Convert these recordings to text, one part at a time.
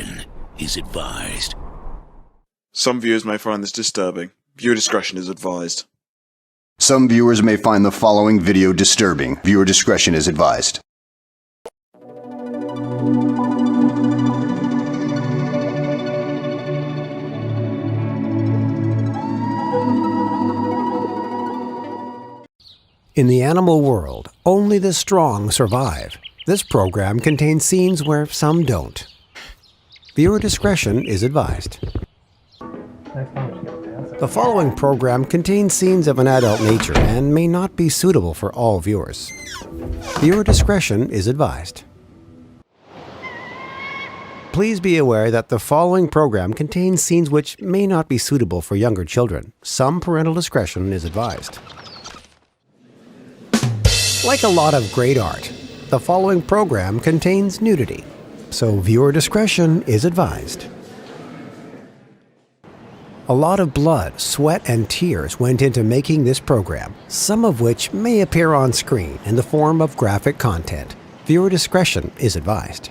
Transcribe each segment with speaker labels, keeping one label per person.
Speaker 1: discretion is advised.
Speaker 2: Some viewers may find this disturbing. Viewer discretion is advised.
Speaker 3: Some viewers may find the following video disturbing. Viewer discretion is advised.
Speaker 4: In the animal world, only the strong survive. This program contains scenes where some don't. Viewer discretion is advised. The following program contains scenes of an adult nature and may not be suitable for all viewers. Viewer discretion is advised. Please be aware that the following program contains scenes which may not be suitable for younger children. Some parental discretion is advised. Like a lot of great art, the following program contains nudity, so viewer discretion is advised. A lot of blood, sweat, and tears went into making this program, some of which may appear on screen in the form of graphic content. Viewer discretion is advised.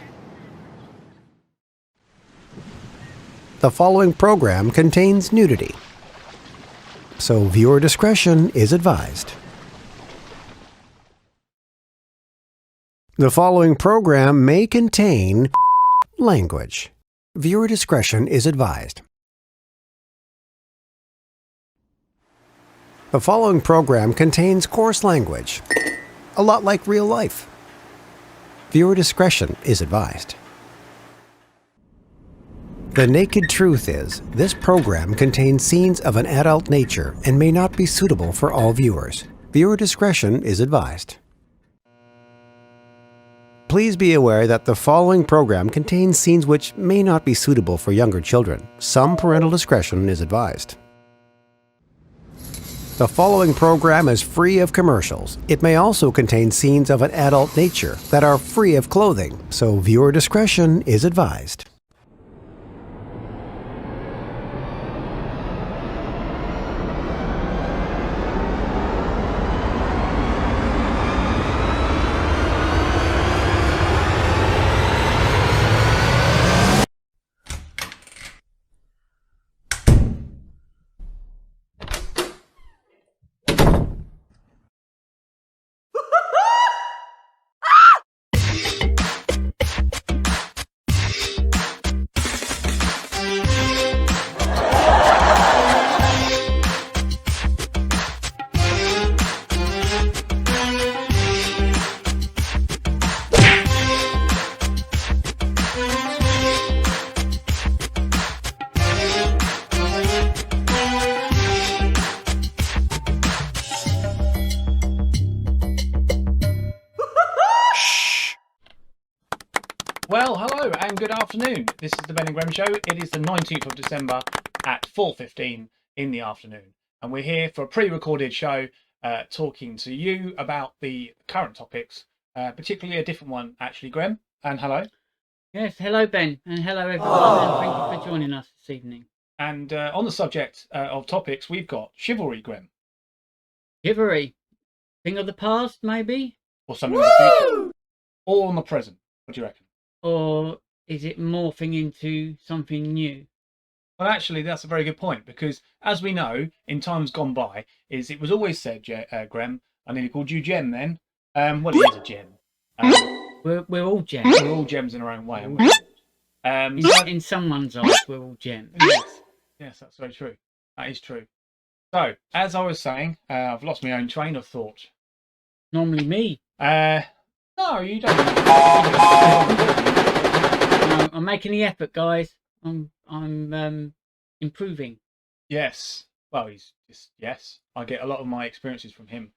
Speaker 4: The following program contains nudity, so viewer discretion is advised. The following program may contain language. Viewer discretion is advised. The following program contains coarse language, a lot like real life. Viewer discretion is advised. The naked truth is, this program contains scenes of an adult nature and may not be suitable for all viewers. Viewer discretion is advised. Please be aware that the following program contains scenes which may not be suitable for younger children. Some parental discretion is advised. The following program is free of commercials. It may also contain scenes of an adult nature that are free of clothing, so viewer discretion is advised.
Speaker 5: Well, hello and good afternoon. This is the Ben&Grem Show. It is the 19th of December at 4:15 in the afternoon. And we're here for a pre-recorded show talking to you about the current topics, particularly a different one, actually, Grem. And hello.
Speaker 6: Yes, hello, Ben. And hello, everyone. And thank you for joining us this evening.
Speaker 5: And on the subject of topics, we've got chivalry, Grem.
Speaker 6: Chivalry. Thing of the past, maybe?
Speaker 5: Or something of the future. Or on the present. What do you reckon?
Speaker 6: Or is it morphing into something new?
Speaker 5: Well, actually, that's a very good point, because as we know, in times gone by, it was always said, Grem, I nearly called you Gem then. Well, it is a gem.
Speaker 6: We're all gems.
Speaker 5: We're all gems in our own way, aren't we?
Speaker 6: In someone's eyes, we're all gems.
Speaker 5: Yes, that's very true. That is true. So, as I was saying, I've lost my own train of thought.
Speaker 6: Normally me.
Speaker 5: No, you don't.
Speaker 6: No, I'm making the effort, guys. I'm improving.
Speaker 5: Yes. Well, yes. I get a lot of my experiences from him.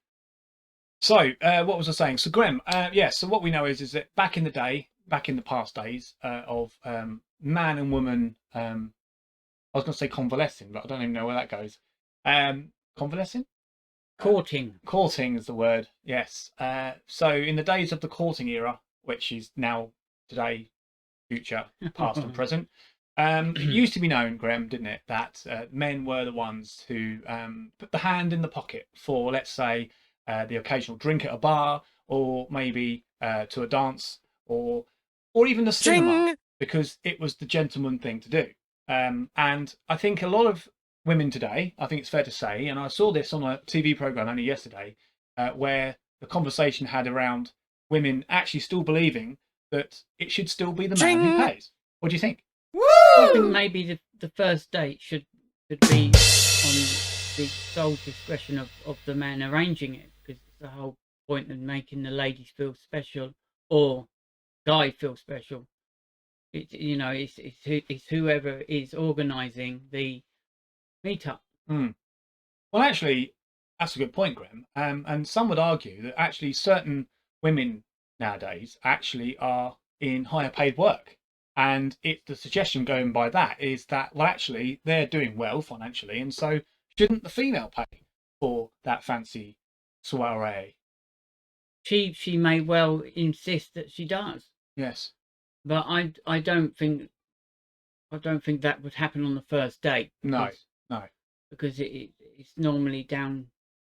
Speaker 5: So, what was I saying? So, Grem, yes. So, what we know is that back in the past days of man and woman, I was going to say convalescing, but I don't even know where that goes. Convalescing?
Speaker 6: Courting
Speaker 5: is the word, yes. So in the days of the courting era, which is now today, future, past and present, it used to be known, Graham, didn't it, that men were the ones who put the hand in the pocket for, let's say, the occasional drink at a bar, or maybe to a dance, or even the cinema. because it was the gentleman thing to do. And I think a lot of women today, I think it's fair to say, and I saw this on a TV program only yesterday, where the conversation had around women actually still believing that it should still be the man who pays. What do you think?
Speaker 6: I think maybe the first date should be on the sole discretion of the man arranging it, because it's the whole point of making the ladies feel special or guy feel special. It's whoever is organising the meetup.
Speaker 5: Well, actually, that's a good point, Graham. And some would argue that actually certain women nowadays actually are in higher paid work. And the suggestion going by that is that, well, actually, they're doing well financially. And so shouldn't the female pay for that fancy soiree?
Speaker 6: She may well insist that she does.
Speaker 5: Yes.
Speaker 6: But I don't think that would happen on the first date.
Speaker 5: No.
Speaker 6: Because it's normally down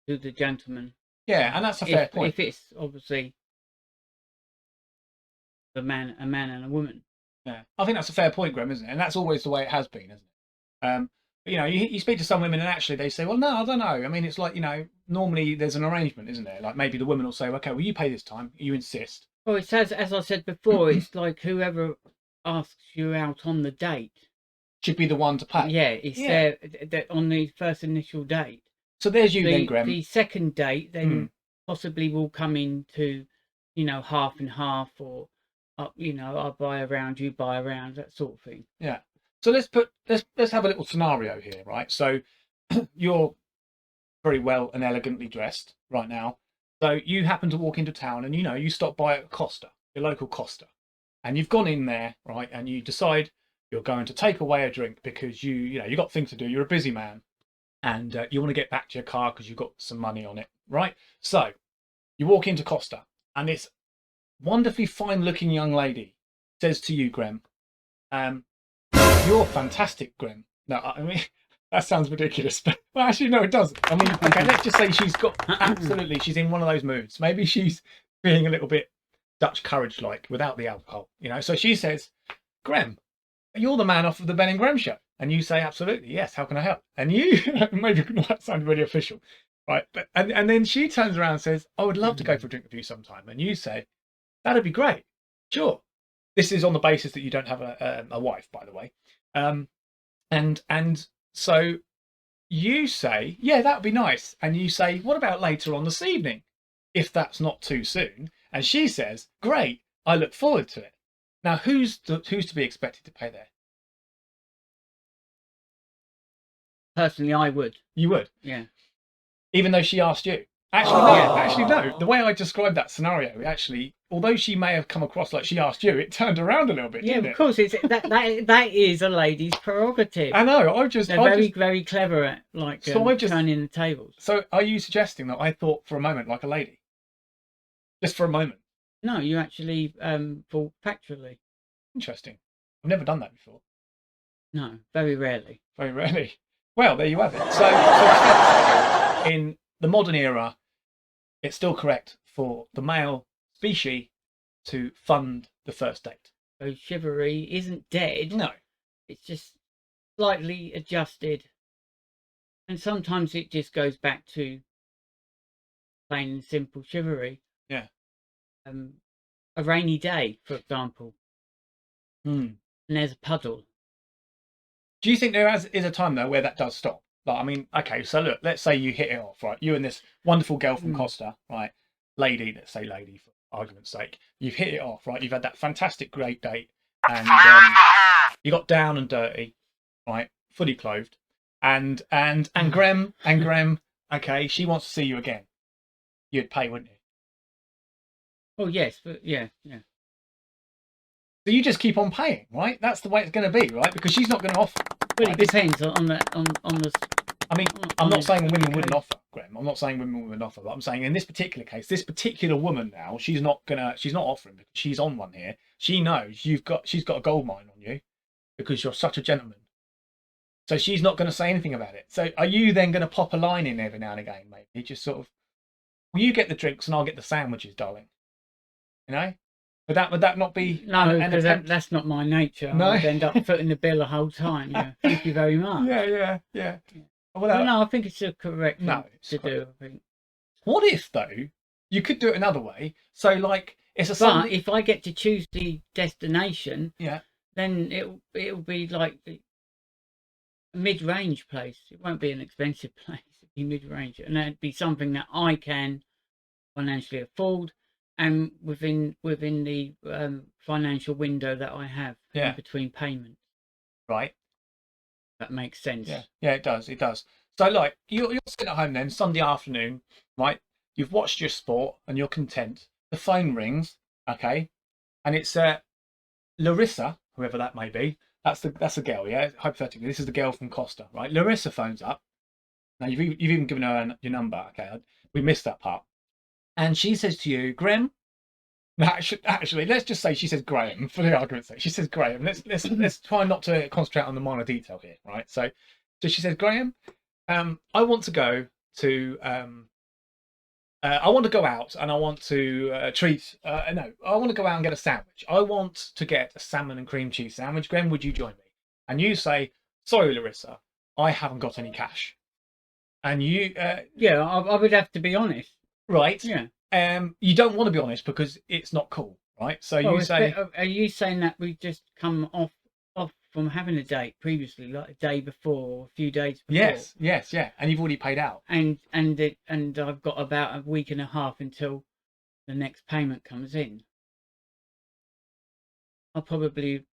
Speaker 6: to the gentleman.
Speaker 5: Yeah, and that's a fair point.
Speaker 6: If it's obviously a man and a woman.
Speaker 5: Yeah, I think that's a fair point, Graham, isn't it? And that's always the way it has been, isn't it? But, you speak to some women and actually they say, well, no, I don't know. I mean, it's like, normally there's an arrangement, isn't there? Like maybe the woman will say, okay, well, you pay this time. You insist.
Speaker 6: Well, it's as I said before, it's like whoever asks you out on the date
Speaker 5: should be the one to pay.
Speaker 6: Yeah, it's there on the first initial date.
Speaker 5: So there's you then, Graham.
Speaker 6: The second date then possibly will come into, half and half, or I'll buy around, you buy around, that sort of thing.
Speaker 5: Yeah. So let's have a little scenario here, right? So you're very well and elegantly dressed right now. So you happen to walk into town and you stop by at Costa, your local Costa, and you've gone in there, right? And you decide you're going to take away a drink because you got things to do. You're a busy man, and you want to get back to your car because you've got some money on it, right? So you walk into Costa, and this wonderfully fine-looking young lady says to you, Graham, "You're fantastic, Graham." No, I mean that sounds ridiculous, but well, actually, no, it doesn't. I mean, okay, let's just say she's in one of those moods. Maybe she's being a little bit Dutch courage-like without the alcohol, So she says, "Graham, you're the man off of the Ben&Grem Show," and you say, "Absolutely, yes. How can I help?" And you maybe that sounds really official, right? But and then she turns around and says, "I would love to go for a drink with you sometime," and you say, "That'd be great, sure." This is on the basis that you don't have a wife, by the way, and so you say, "Yeah, that would be nice," and you say, "What about later on this evening, if that's not too soon?" And she says, "Great, I look forward to it." Now, who's to be expected to pay there?
Speaker 6: Personally, I would.
Speaker 5: You would?
Speaker 6: Yeah.
Speaker 5: Even though she asked you? Actually, no. Yeah. Actually, no. The way I described that scenario, actually, although she may have come across like she asked you, it turned around a little bit.
Speaker 6: Yeah,
Speaker 5: didn't
Speaker 6: of
Speaker 5: it?
Speaker 6: course. That is a lady's prerogative.
Speaker 5: I know.
Speaker 6: They're very clever at turning the tables.
Speaker 5: So, are you suggesting that I thought for a moment like a lady? Just for a moment.
Speaker 6: No, you actually thought factually.
Speaker 5: Interesting. I've never done that before.
Speaker 6: No, very rarely.
Speaker 5: Very rarely. Well, there you have it. So in the modern era, it's still correct for the male species to fund the first date.
Speaker 6: So chivalry isn't dead.
Speaker 5: No.
Speaker 6: It's just slightly adjusted. And sometimes it just goes back to plain and simple chivalry.
Speaker 5: Yeah.
Speaker 6: A rainy day, for example. And there's a puddle.
Speaker 5: Do you think there is a time, though, where that does stop? Like, I mean, okay, so look, let's say you hit it off, right? You and this wonderful girl from Costa, right? Lady, let's say lady for argument's sake. You've hit it off, right? You've had that fantastic, great date. And you got down and dirty, right? Fully clothed. And Graham, okay, she wants to see you again. You'd pay, wouldn't you?
Speaker 6: Oh, yes, but yeah.
Speaker 5: So you just keep on paying, right? That's the way it's going to be, right? Because she's not going to offer.
Speaker 6: Well, it depends on the.
Speaker 5: I mean, I'm not saying women wouldn't offer, Graham. I'm not saying women wouldn't offer, but I'm saying in this particular case, this particular woman now, she's not offering because she's on one here. She knows she's got a gold mine on you because you're such a gentleman. So she's not going to say anything about it. So are you then going to pop a line in every now and again, maybe? Just sort of, will you get the drinks and I'll get the sandwiches, darling? You know? Would that not be
Speaker 6: No,
Speaker 5: an
Speaker 6: because
Speaker 5: attempt?
Speaker 6: that's not my nature.
Speaker 5: No.
Speaker 6: I'd end up footing the bill the whole time. Yeah. Thank you very much.
Speaker 5: Yeah. Well,
Speaker 6: Well, no, I think it's the correct thing
Speaker 5: no, it's
Speaker 6: to
Speaker 5: correct.
Speaker 6: do. I think.
Speaker 5: What if though you could do it another way? So like it's a
Speaker 6: But
Speaker 5: Sunday.
Speaker 6: if I get to choose the destination,
Speaker 5: Yeah.
Speaker 6: then it'll be like the mid-range place. It won't be an expensive place. It'll be mid-range, and that'd be something that I can financially afford, and within the financial window that I have in between payments.
Speaker 5: Right.
Speaker 6: That makes sense.
Speaker 5: Yeah, it does. It does. So like you're sitting at home then Sunday afternoon, right? You've watched your sport and you're content. The phone rings, okay, and it's Larissa, whoever that may be. That's the girl, yeah. Hypothetically, this is the girl from Costa, right? Larissa phones up. Now you've even given her your number. Okay, we missed that part. And she says to you, Graham. Actually, let's just say she says Graham for the argument's sake. She says Graham. Let's try not to concentrate on the minor detail here, right? So she says, Graham, I want to go to I want to go out and I want to treat. No, I want to go out and get a sandwich. I want to get a salmon and cream cheese sandwich. Graham, would you join me? And you say, sorry, Larissa, I haven't got any cash. And you,
Speaker 6: yeah, I would have to be honest.
Speaker 5: Right?
Speaker 6: Yeah.
Speaker 5: You don't want to be honest because it's not cool, right? So
Speaker 6: Well,
Speaker 5: you say,
Speaker 6: are you saying that we just come off from having a date previously, like a day before or a few days before?
Speaker 5: yes, yeah, and you've already paid out.
Speaker 6: And I've got about a week and a half until the next payment comes in. I'll probably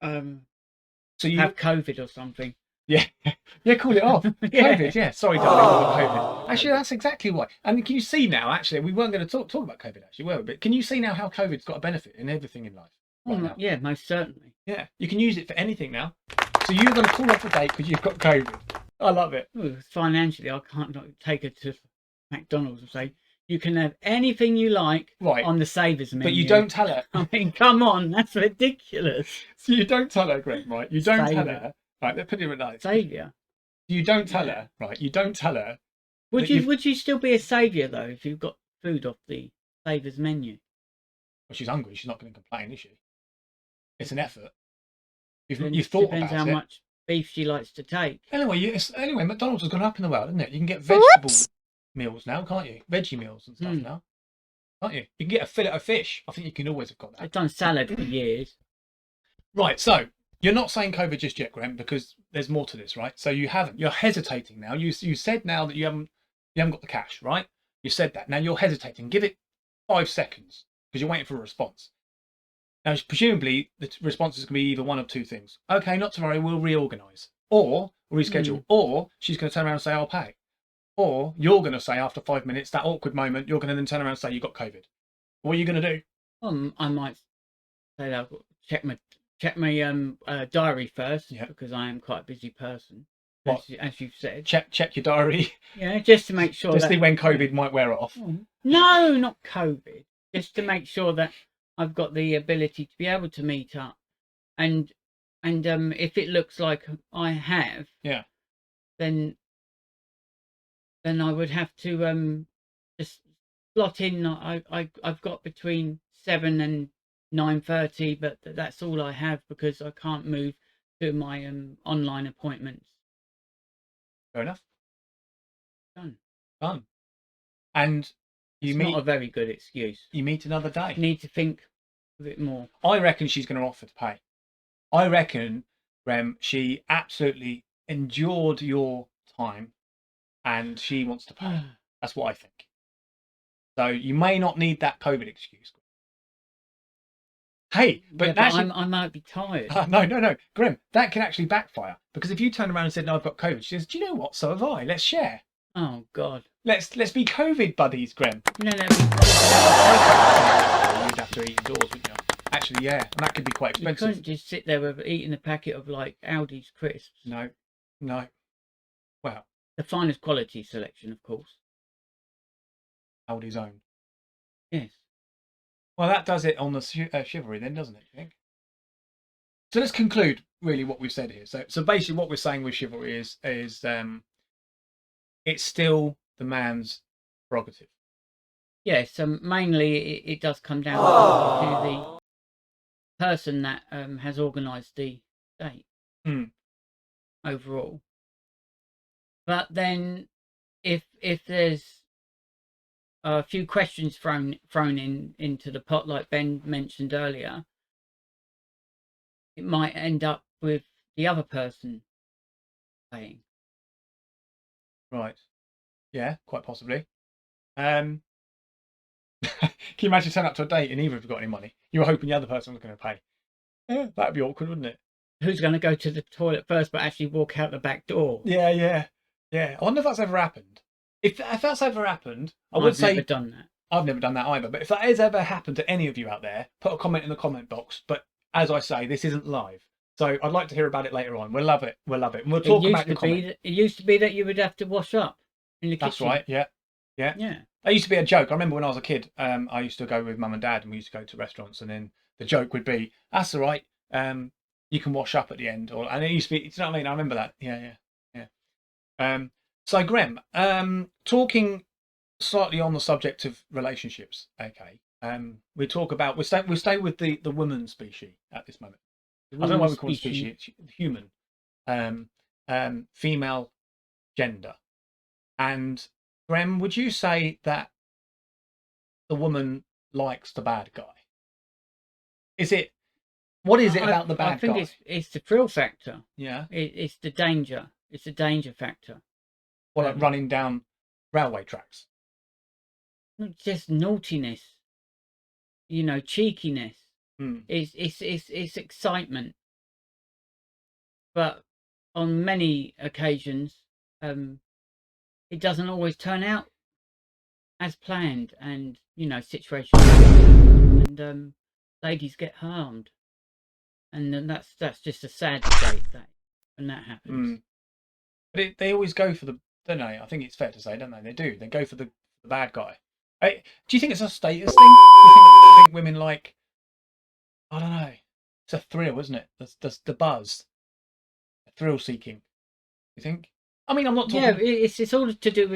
Speaker 5: So you
Speaker 6: have COVID or something.
Speaker 5: Yeah, call it off.
Speaker 6: Yeah.
Speaker 5: COVID, yeah. Sorry, darling, COVID. Actually, that's exactly why. And can you see now? Actually, we weren't going to talk about COVID, actually, were we? But can you see now how COVID's got a benefit in everything in life? Right now?
Speaker 6: Yeah, most certainly.
Speaker 5: Yeah, you can use it for anything now. So you're going to call off a date because you've got COVID. I love it.
Speaker 6: Well, financially, I can't take her to McDonald's and say you can have anything you like on the savers menu.
Speaker 5: But you don't tell her.
Speaker 6: I mean, come on, that's ridiculous.
Speaker 5: So you don't tell her, Greg, right? You don't tell her. Right, let's put it like
Speaker 6: saviour.
Speaker 5: You don't tell her, right? You don't tell her.
Speaker 6: Would you still be a saviour though if you've got food off the savers menu?
Speaker 5: Well, she's hungry. She's not going to complain, is she? It's an effort. You've thought about it.
Speaker 6: Depends how much beef she likes to take.
Speaker 5: Anyway, McDonald's has gone up in the world, isn't it? You can get vegetable meals now, can't you? Veggie meals and stuff now, can't you? You can get a fillet of fish. I think you can always have got that.
Speaker 6: I've done salad for years.
Speaker 5: Right, so you're not saying COVID just yet, Graham, because there's more to this, right? So you haven't. You're hesitating now. You said now that you haven't got the cash, right? You said that. Now you're hesitating. Give it 5 seconds because you're waiting for a response. Now, presumably, the response is going to be either one of two things. Okay, not to worry, we'll reorganise. Or reschedule. Or she's going to turn around and say, I'll pay. Or you're going to say after 5 minutes, that awkward moment, you're going to then turn around and say, you got COVID. What are you going to do?
Speaker 6: I might say that I've got to check my diary first, because I am quite a busy person. As you've said.
Speaker 5: Check your diary.
Speaker 6: Yeah, just to make sure.
Speaker 5: Just see when COVID might wear off.
Speaker 6: No, not COVID. Just to make sure that I've got the ability to be able to meet up, and if it looks like I have, then I would have to just slot in. I've got between 7 and 9:30, but that's all I have because I can't move to my online appointments.
Speaker 5: Fair enough.
Speaker 6: Done.
Speaker 5: And you meet.
Speaker 6: Not a very good excuse.
Speaker 5: You meet another day.
Speaker 6: You need to think a bit more.
Speaker 5: I reckon she's going to offer to pay. I reckon, Rem, she absolutely endured your time, and she wants to pay. That's what I think. So you may not need that COVID excuse. Hey, but actually,
Speaker 6: I might be tired.
Speaker 5: No, Grim, that can actually backfire because if you turn around and said, "No, I've got COVID," she says, "Do you know what? So have I. Let's share.
Speaker 6: Oh God.
Speaker 5: Let's be COVID buddies, Grim."
Speaker 6: No.
Speaker 5: You'd have to eat indoors, wouldn't you? Actually, yeah, and that could be quite expensive.
Speaker 6: You couldn't just sit there with eating a packet of like Aldi's crisps.
Speaker 5: No. Well,
Speaker 6: the finest quality selection, of course.
Speaker 5: Aldi's own.
Speaker 6: Yes.
Speaker 5: Well, that does it on the chivalry then, doesn't it, you think? So let's conclude really what we've said here. So basically what we're saying with chivalry is it's still the man's prerogative.
Speaker 6: Yeah, so mainly it does come down to the person that has organised the date overall. But then if there's a few questions thrown into the pot, like Ben mentioned earlier, it might end up with the other person paying.
Speaker 5: Right. Yeah, quite possibly. Can you imagine turning up to a date and neither of you got any money? You were hoping the other person was going to pay. Yeah, that'd be awkward, wouldn't it?
Speaker 6: Who's going to go to the toilet first but actually walk out the back door?
Speaker 5: Yeah. I wonder if that's ever happened. If that's ever happened, I've
Speaker 6: never done that.
Speaker 5: I've never done that either. But if that has ever happened to any of you out there, put a comment in the comment box. But as I say, this isn't live. So I'd like to hear about it later on. We'll love it. And we'll talk about your comment.
Speaker 6: It used to be that you would have to wash up in the kitchen.
Speaker 5: That's right, yeah. That used to be a joke. I remember when I was a kid, I used to go with mum and dad and we used to go to restaurants, and then the joke would be, that's all right, you can wash up at the end. And it used to be, you know what I mean? I remember that. Yeah. So Grem, talking slightly on the subject of relationships, okay. We'll stay with the woman species at this moment. I don't know why we call it species, it's human. Female gender. And Grem, would you say that the woman likes the bad guy? What is it about the bad guy?
Speaker 6: I think it's the thrill factor.
Speaker 5: Yeah.
Speaker 6: It's the danger. It's the danger factor.
Speaker 5: Well, like running down railway tracks.
Speaker 6: Just naughtiness. Cheekiness. It's excitement. But on many occasions, it doesn't always turn out as planned, and situations, and ladies get harmed, and then that's just a sad state when that happens.
Speaker 5: But they always go for the, don't they? I think it's fair to say, don't they? They do. They go for the bad guy. Do you think it's a status thing? Do you think women like? I don't know. It's a thrill, isn't it? That's the buzz, thrill seeking. You think? I mean, I'm not talking.
Speaker 6: Yeah, it's all to do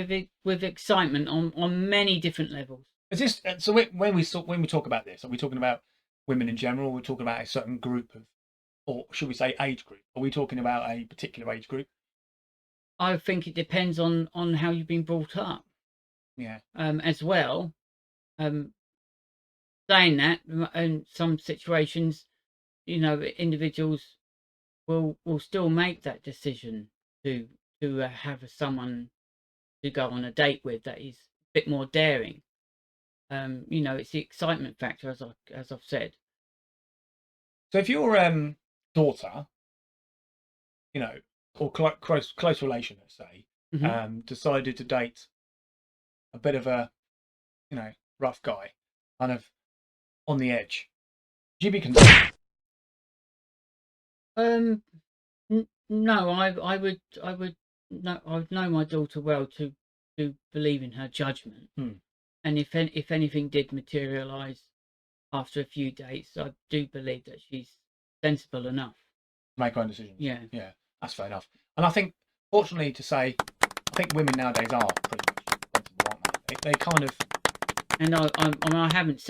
Speaker 6: with excitement on many different levels.
Speaker 5: Is this so? When we talk about this, are we talking about women in general? We're talking about a certain group of, or should we say age group? Are we talking about a particular age group?
Speaker 6: I think it depends on how you've been brought up.
Speaker 5: Yeah.
Speaker 6: As well. Saying that, in some situations, individuals will still make that decision to have someone to go on a date with that is a bit more daring. It's the excitement factor, as I've said.
Speaker 5: So if your daughter, or close relation, let's say, decided to date a bit of a, rough guy, kind of on the edge, would you be concerned?
Speaker 6: No, I would no, I would know my daughter well to believe in her judgment, and if anything did materialise after a few dates, I do believe that she's sensible enough
Speaker 5: To make her own decisions.
Speaker 6: Yeah,
Speaker 5: that's fair enough. And I think, fortunately, I think women nowadays are pretty much sensible, aren't they? They kind of.
Speaker 6: And I haven't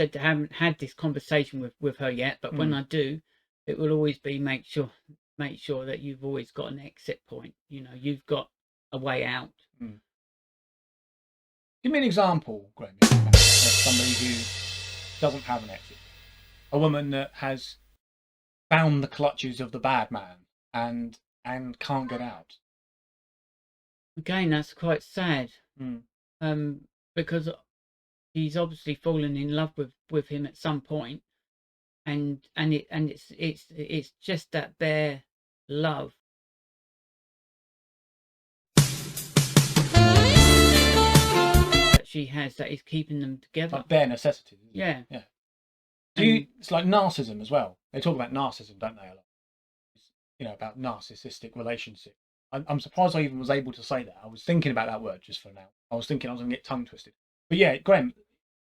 Speaker 6: had this conversation with her yet, but when I do, it will always be make sure that you've always got an exit point. You've got a way out.
Speaker 5: Give me an example, Graham, of somebody who doesn't have an exit. A woman that has found the clutches of the bad man and can't get out.
Speaker 6: Again, that's quite sad. Because he's obviously fallen in love with him at some point, and it's just that bare love. That she has that is keeping them together.
Speaker 5: Like bare necessities.
Speaker 6: Yeah.
Speaker 5: It's like narcissism as well. They talk about narcissism, don't they, a lot? About narcissistic relationships. I'm surprised I even was able to say that. I was thinking about that word just for now. I was thinking I was going to get tongue twisted. But yeah, Graham,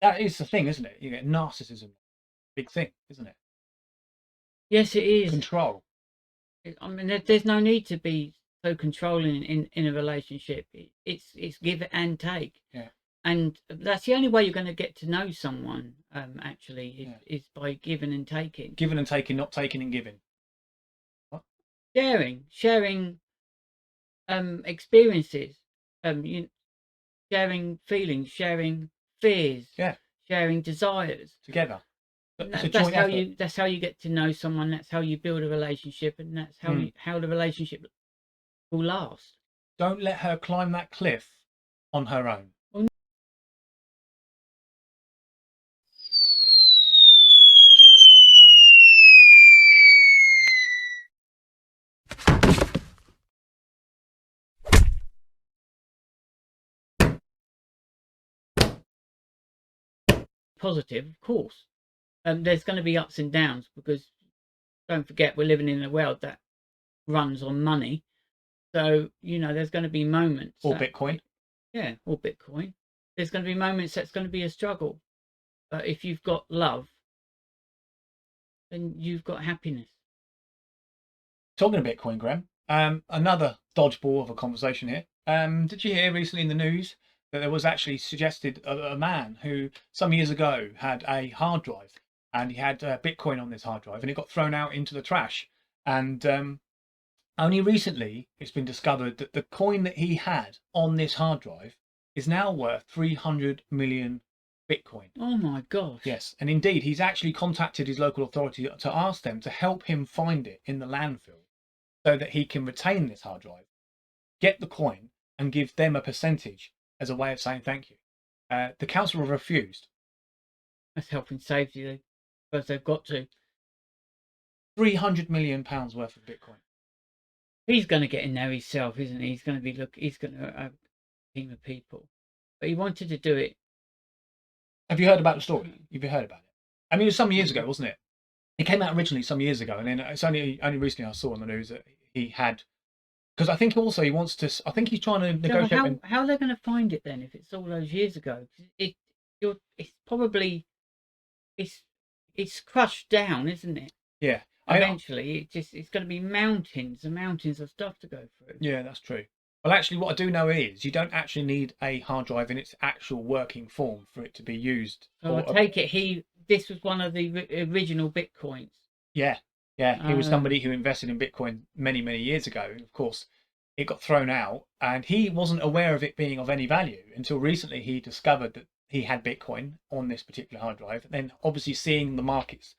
Speaker 5: that is the thing, isn't it? You get narcissism, big thing, isn't it?
Speaker 6: Yes, it is.
Speaker 5: Control.
Speaker 6: I mean, there's no need to be so controlling in a relationship. It's give and take.
Speaker 5: Yeah.
Speaker 6: And that's the only way you're going to get to know someone. Actually, is by giving and taking.
Speaker 5: Giving and taking, not taking and giving. What?
Speaker 6: Sharing experiences, sharing feelings, sharing fears, sharing desires
Speaker 5: together.
Speaker 6: That's how you get to know someone. That's how you build a relationship, and that's how the relationship will last.
Speaker 5: Don't let her climb that cliff on her own.
Speaker 6: Well, positive, of course. There's going to be ups and downs, because don't forget, we're living in a world that runs on money. So, there's going to be moments.
Speaker 5: Or Bitcoin.
Speaker 6: Yeah, or Bitcoin. There's going to be moments that's going to be a struggle. But if you've got love, then you've got happiness.
Speaker 5: Talking of Bitcoin, Graham, another dodgeball of a conversation here. Did you hear recently in the news that there was actually suggested a man who some years ago had a hard drive, and he had Bitcoin on this hard drive, and it got thrown out into the trash. And only recently it's been discovered that the coin that he had on this hard drive is now worth 300 million Bitcoin.
Speaker 6: Oh my gosh.
Speaker 5: Yes, and indeed he's actually contacted his local authority to ask them to help him find it in the landfill, so that he can retain this hard drive, get the coin, and give them a percentage as a way of saying thank you. The council have refused.
Speaker 6: That's helping save you, because they've got to.
Speaker 5: £300 million worth of Bitcoin.
Speaker 6: He's going to get in there himself, isn't he? He's going to have a team of people. But he wanted to do it.
Speaker 5: Have you heard about the story? Have you heard about it? I mean, it was some years ago, wasn't it? It came out originally some years ago, and then it's only recently I saw on the news that he had, because I think also he wants to. I think he's trying to negotiate.
Speaker 6: How are they going to find it then if it's all those years ago? It's probably it's crushed down, isn't it?
Speaker 5: Yeah.
Speaker 6: Eventually, it's going to be mountains and mountains of stuff to go through.
Speaker 5: Yeah, that's true. Well, actually, what I do know is you don't actually need a hard drive in its actual working form for it to be used.
Speaker 6: So I take it this was one of the original Bitcoins.
Speaker 5: Yeah, he was somebody who invested in Bitcoin many, many years ago. And of course, it got thrown out, and he wasn't aware of it being of any value until recently. He discovered that he had Bitcoin on this particular hard drive. And then, obviously, seeing the markets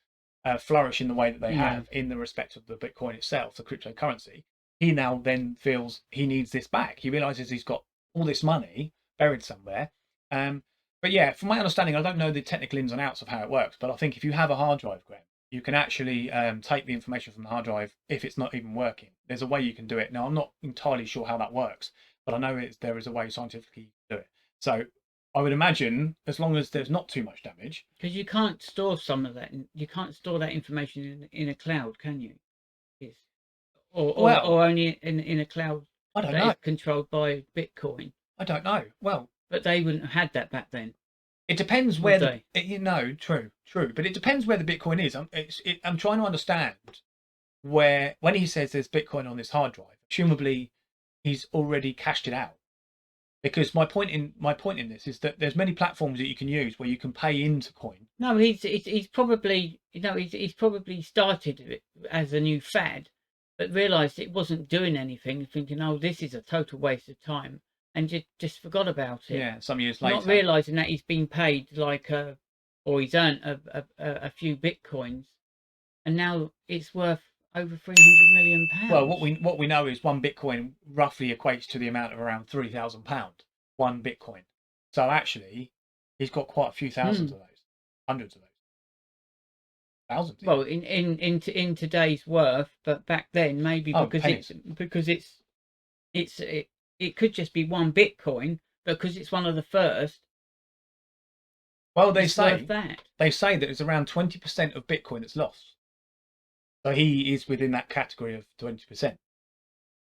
Speaker 5: flourish in the way that they have in the respect of the Bitcoin itself, the cryptocurrency, he now then feels he needs this back. He realizes he's got all this money buried somewhere. But yeah, from my understanding, I don't know the technical ins and outs of how it works, but I think if you have a hard drive, Graham, you can actually take the information from the hard drive if it's not even working. There's a way you can do it. Now, I'm not entirely sure how that works, but I know there is a way scientifically to do it. So I would imagine, as long as there's not too much damage.
Speaker 6: Because you can't store some of that. You can't store that information in a cloud, can you? Or only in a cloud
Speaker 5: I don't know.
Speaker 6: Is controlled by Bitcoin.
Speaker 5: I don't know. Well,
Speaker 6: but they wouldn't have had that back then.
Speaker 5: It depends where true. But it depends where the Bitcoin is. I'm trying to understand when he says there's Bitcoin on this hard drive, presumably he's already cashed it out. Because my point in this is that there's many platforms that you can use where you can pay into coin.
Speaker 6: No, he's probably he's probably started it as a new fad, but realised it wasn't doing anything, thinking, oh, this is a total waste of time, and just forgot about it.
Speaker 5: Yeah, some years later.
Speaker 6: Not realising that he's been paid or he's earned a few Bitcoins, and now it's worth over £300 million.
Speaker 5: Well, what we know is one Bitcoin roughly equates to the amount of around £3,000. One Bitcoin. So actually, he's got quite a few thousands of those, hundreds of those. Thousands.
Speaker 6: Well, in today's worth, but back then maybe because it could just be one Bitcoin, because it's one of the first.
Speaker 5: Well, they say that it's around 20% of Bitcoin that's lost. So he is within that category of 20%.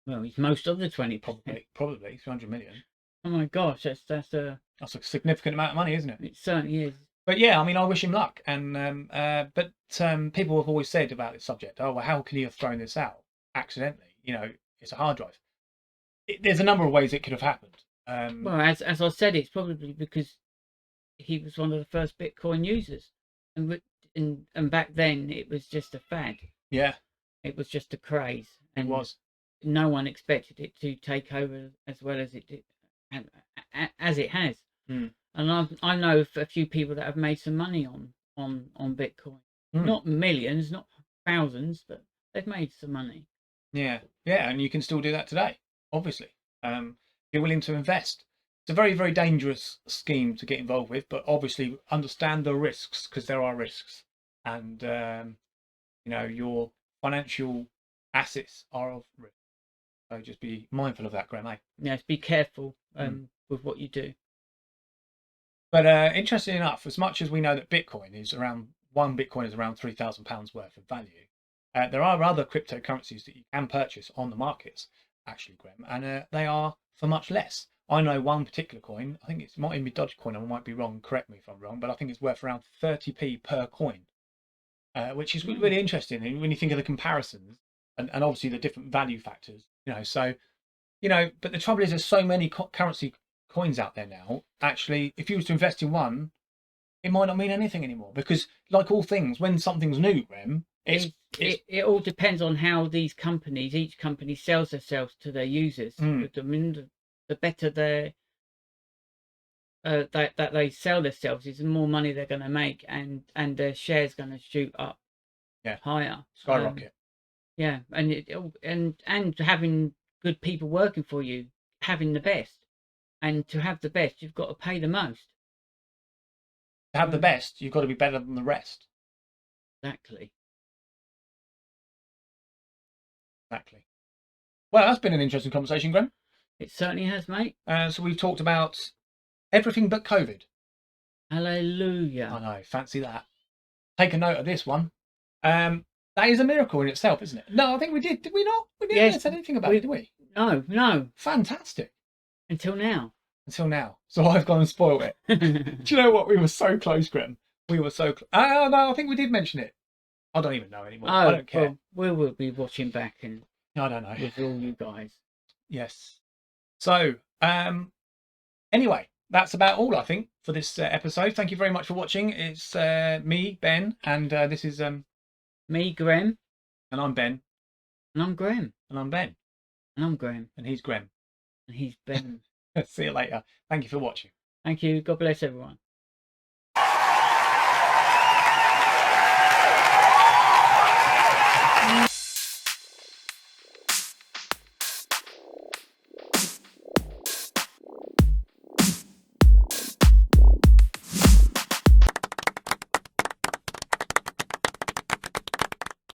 Speaker 6: Well, he's most of the 20%.
Speaker 5: Probably 300 million.
Speaker 6: Oh my gosh, that's a
Speaker 5: significant amount of money, isn't it?
Speaker 6: It certainly is.
Speaker 5: But yeah, I mean, I wish him luck. And but people have always said about this subject, oh, well, how can he have thrown this out accidentally? It's a hard drive. There's a number of ways it could have happened.
Speaker 6: Well, as I said, it's probably because he was one of the first Bitcoin users, and back then it was just a fad.
Speaker 5: Yeah,
Speaker 6: It was just a craze,
Speaker 5: it
Speaker 6: and
Speaker 5: was.
Speaker 6: no one expected it to take over as well as it did, and as it has.
Speaker 5: Mm.
Speaker 6: And I know a few people that have made some money on Bitcoin. Not millions, not thousands, but they've made some money.
Speaker 5: Yeah, yeah, and you can still do that today, obviously. If you're willing to invest. It's a very, very dangerous scheme to get involved with, but obviously understand the risks, because there are risks. And, you know, your financial assets are of risk. So just be mindful of that, Graham, eh?
Speaker 6: Yes, be careful with what you do.
Speaker 5: But interestingly enough, as much as we know that one Bitcoin is around £3,000 worth of value, there are other cryptocurrencies that you can purchase on the markets, actually, Graham, and they are for much less. I know one particular coin, I think it might even be Dogecoin, I might be wrong, correct me if I'm wrong, but I think it's worth around 30p per coin, which is really interesting. And when you think of the comparisons and obviously the different value factors, you know, so, you know, but the trouble is there's so many currency coins out there now. Actually, if you was to invest in one, it might not mean anything anymore, because like all things, when something's new, Graham,
Speaker 6: it all depends on how each company sells themselves to their users. I mean, the better that they sell themselves is the more money they're going to make, and their shares going to shoot up higher,
Speaker 5: skyrocket.
Speaker 6: Yeah, and having good people working for you, having the best, and to have the best, you've got to pay the most.
Speaker 5: To have the best, you've got to be better than the rest.
Speaker 6: Exactly.
Speaker 5: Well, that's been an interesting conversation, Graham.
Speaker 6: It certainly has, mate.
Speaker 5: So we've talked about everything but COVID.
Speaker 6: Hallelujah.
Speaker 5: I know, fancy that. Take a note of this one. That is a miracle in itself, isn't it? No, I think we did. Did we not? We didn't say anything about it, did we?
Speaker 6: No.
Speaker 5: Fantastic.
Speaker 6: Until now.
Speaker 5: So I've gone and spoiled it. Do you know what? We were so close, Graham. We were so close. Oh, no, I think we did mention it. I don't even know anymore. I don't care.
Speaker 6: Well, we'll be watching back and
Speaker 5: I don't know.
Speaker 6: with all you guys.
Speaker 5: Yes. So, anyway, that's about all, I think, for this episode. Thank you very much for watching. It's me, Ben, and this is
Speaker 6: me, Graham.
Speaker 5: And I'm Ben.
Speaker 6: And I'm Graham.
Speaker 5: And I'm Ben.
Speaker 6: And I'm Graham.
Speaker 5: And he's Graham.
Speaker 6: And he's Ben.
Speaker 5: See you later. Thank you for watching.
Speaker 6: Thank you. God bless everyone.